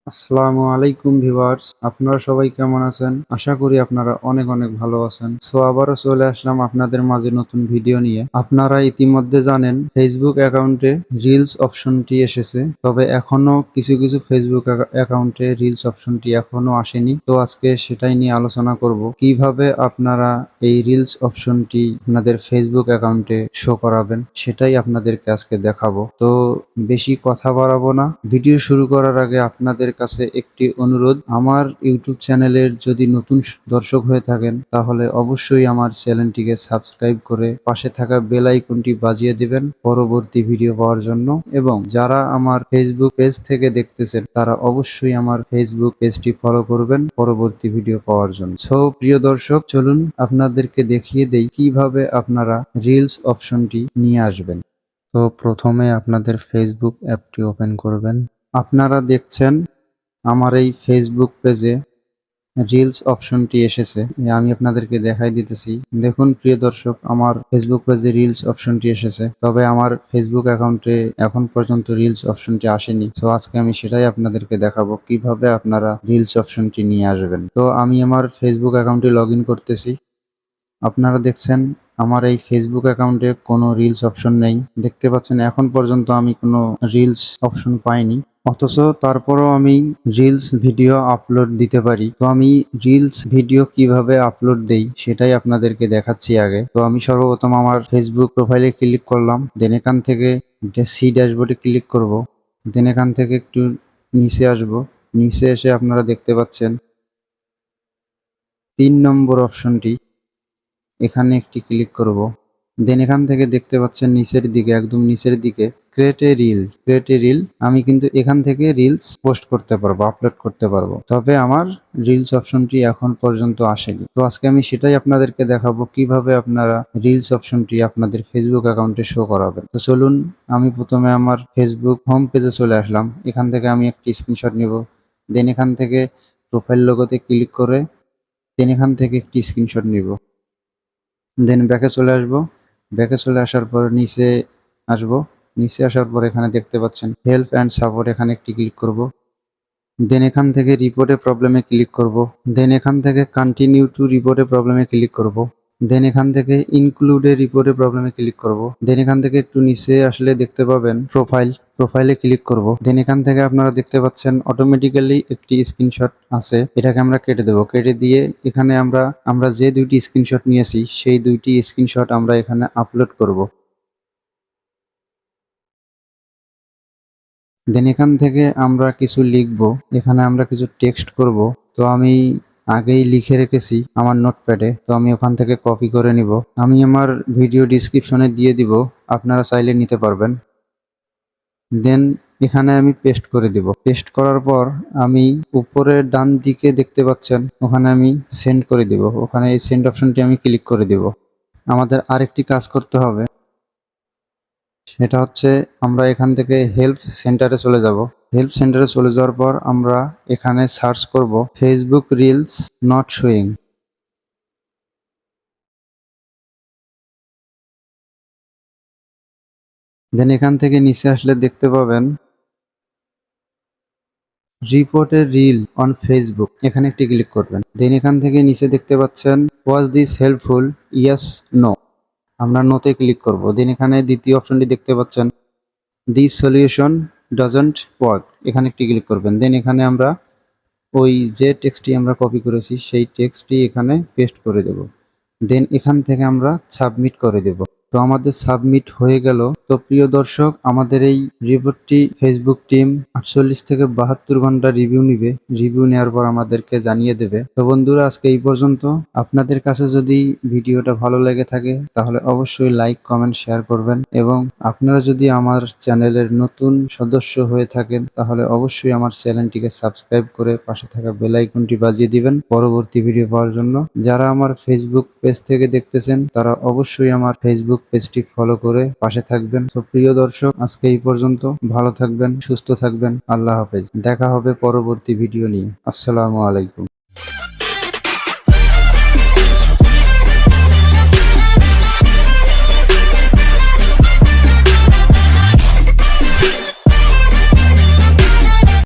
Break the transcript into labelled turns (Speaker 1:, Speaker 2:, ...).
Speaker 1: আসসালামু আলাইকুম ভিউয়ার্স, আপনারা সবাই কেমন আছেন? আশা করি আপনারা অনেক অনেক ভালো আছেন। আবারও চলে আসলাম আপনাদের মাঝে নতুন ভিডিও নিয়ে। আপনারা ইতিমধ্যে জানেন ফেসবুক অ্যাকাউন্টে রিলস অপশনটি এসেছে, তবে এখনো কিছু কিছু ফেসবুক অ্যাকাউন্টে রিলস অপশনটি এখনো আসেনি। তো আজকে সেটাই নিয়ে আলোচনা করব, কিভাবে আপনারা এই রিলস অপশনটি আপনাদের ফেসবুক অ্যাকাউন্টে শো করাবেন, সেটাই আপনাদেরকে আজকে দেখাবো। তো বেশি কথা বাড়াবো না, ভিডিও শুরু করার আগে আপনাদের কাছে একটি অনুরোধ, আমার ইউটিউব চ্যানেলের যদি নতুন দর্শক হয়ে থাকেন তাহলে অবশ্যই আমার চ্যানেলটিকে সাবস্ক্রাইব করে পাশে থাকা বেল আইকনটি বাজিয়ে দিবেন পরবর্তী ভিডিও পাওয়ার জন্য। এবং যারা আমার ফেসবুক পেজ থেকে দেখতেছেন তারা অবশ্যই আমার ফেসবুক পেজটি ফলো করবেন পরবর্তী ভিডিও পাওয়ার জন্য। প্রিয় দর্শক, চলুন আপনাদেরকে দেখিয়ে দেই কিভাবে আপনারা রিলস অপশনটি নিয়ে আসবেন। তো প্রথমে আপনাদের ফেসবুক অ্যাপটি ওপেন করবেন। আপনারা দেখছেন আমার এই ফেসবুক পেজে রিলস অপশনটি এসেছে। আমি আপনাদেরকে দেখাই দিতেছি। দেখুন প্রিয় দর্শক, আমার ফেসবুক পেজে রিলস অপশনটি এসেছে, তবে আমার ফেসবুক অ্যাকাউন্টে এখন পর্যন্ত রিলস অপশনটি আসেনি। আজকে আমি সেটাই আপনাদেরকে দেখাবো কিভাবে আপনারা রিলস অপশনটি নিয়ে আসবেন। তো আমি আমার ফেসবুক অ্যাকাউন্টে লগ ইন করতেছি। আপনারা দেখছেন আমার এই ফেসবুক অ্যাকাউন্টে কোনো রিলস অপশন নেই। দেখতে পাচ্ছেন এখন পর্যন্ত আমি কোনো রিলস অপশন পাইনি, অথচ তারপরও আমি রিলস ভিডিও আপলোড দিতে পারি। তো আমি রিলস ভিডিও কিভাবে আপলোড দেই সেটাই আপনাদেরকে দেখাচ্ছি আগে। তো আমি সর্বপ্রথম আমার ফেসবুক প্রোফাইলে ক্লিক করলাম, দেন এখান থেকে সি ড্যাশবোর্ডে ক্লিক করব, দেন এখান থেকে একটু নিচে আসব। নিচে এসে আপনারা দেখতে পাচ্ছেন 3 নম্বর অপশনটি, এখানে একটি ক্লিক করব। দেন এখান থেকে দেখতে পাচ্ছেন নিচের দিকে, একদম নিচের দিকে ক্রিয়েট এ রিল। আমি কিন্তু এখান থেকে রিলস পোস্ট করতে পারবো, আপলোড করতে পারবো, তবে আমার রিলস অপশনটি এখন পর্যন্ত আসেনি। তো আজকে আমি সেটাই আপনাদেরকে দেখাবো কিভাবে আপনারা রিলস অপশনটি আপনাদের ফেসবুক অ্যাকাউন্টে শো করাবেন। তো চলুন, আমি প্রথমে আমার ফেসবুক হোম পেজে চলে আসলাম। এখান থেকে আমি একটি স্ক্রিনশট নিব, দেন এখান থেকে প্রোফাইল লোগোতে ক্লিক করে দেন এখান থেকে একটি স্ক্রিনশট নিব, দেন ব্যাকে চলে আসব। ব্যাকে চলে আসার পর নিচে আসব। নিচে আসার পর এখানে দেখতে পাচ্ছেন হেল্প অ্যান্ড সাপোর্ট, এখানে একটি ক্লিক করব। দেন এখান থেকে রিপোর্টে প্রবলেমে ক্লিক করব। দেন এখান থেকে কন্টিনিউ টু রিপোর্টে প্রবলেমে ক্লিক করব। দেন এখান থেকে ইনক্লুডে রিপোর্টে প্রবলেমে ক্লিক করব। দেন এখান থেকে একটু নিচে আসলে দেখতে পাবেন প্রোফাইলে ক্লিক করব। দেন এখান থেকে আপনারা দেখতে পাচ্ছেন অটোমেটিক্যালি একটি স্ক্রিনশট আছে, এটাকে আমরা কেটে দেব। কেটে দিয়ে এখানে আমরা যে দুইটি স্ক্রিনশট নিয়েছি সেই দুইটি স্ক্রিনশট আমরা এখানে আপলোড করব। দেন এখান থেকে আমরা কিছু লিখব, এখানে আমরা কিছু টেক্সট করব। তো আমি আগেই লিখে রেখেছি আমার নোটপ্যাডে, তো আমি ওখান থেকে কপি করে নিব। আমি আমার ভিডিও ডিসক্রিপশনে দিয়ে দিব, আপনারা চাইলে নিতে পারবেন। দেন এখানে আমি পেস্ট করে দিব। পেস্ট করার পর আমি উপরের ডান দিকে দেখতে পাচ্ছেন, ওখানে আমি সেন্ড করে দিব। ওখানে এই সেন্ড অপশনটি আমি ক্লিক করে দিব। আমাদের আরেকটি কাজ করতে হবে, সেটা হচ্ছে আমরা এখান থেকে হেল্প সেন্টারে চলে যাব। হেল্প সেন্টারে চলে যাওয়ার পর আমরা এখানে সার্চ করব ফেসবুক রিলস নট শোয়িং। দেন এখান থেকে নিচে আসলে দেখতে পাবেন report A reel on Facebook, এখানে একটি ক্লিক করবেন। দেন এখান থেকে নিচে দেখতে পাচ্ছেন was this helpful, yes no, আমরা নোতে ক্লিক করব। দেন এখানে দ্বিতীয় অপশনটি দেখতে পাচ্ছেন দিস সলিউশন ডাজন্ট ওয়ার্ক, এখানে একটি ক্লিক করবেন। দেন এখানে আমরা ওই যে টেক্সটটি আমরা কপি করেছি সেই টেক্সটটি এখানে পেস্ট করে দেব। দেন এখান থেকে আমরা সাবমিট করে দেব। তো আমাদের সাবমিট হয়ে গেল। তো প্রিয় দর্শক, আমাদের এই রিপোর্টটি ফেসবুক টিম 48 থেকে 72 ঘন্টা রিভিউ নিবে। রিভিউ নেওয়ার পর আমাদেরকে জানিয়ে দেবে। তো বন্ধুরা, আজকে এই পর্যন্ত। আপনাদের কাছে যদি ভিডিওটা ভালো লেগে থাকে তাহলে অবশ্যই লাইক, কমেন্ট, শেয়ার করবেন। এবং আপনারা যদি আমার চ্যানেলের নতুন সদস্য হয়ে থাকেন তাহলে অবশ্যই আমার চ্যানেলটিকে সাবস্ক্রাইব করে পাশে থাকা বেল আইকনটি বাজিয়ে দিবেন পরবর্তী ভিডিও পাওয়ার জন্য। যারা আমার ফেসবুক পেজ থেকে দেখতেছেন তারা অবশ্যই আমার ফেসবুক পেজটি ফলো করে পাশে থাকবেন। তো প্রিয় দর্শক, আজকে এই পর্যন্ত। ভালো থাকবেন, সুস্থ থাকবেন। আল্লাহ হাফেজ। দেখা হবে পরবর্তী ভিডিও নিয়ে। আসসালামু আলাইকুম।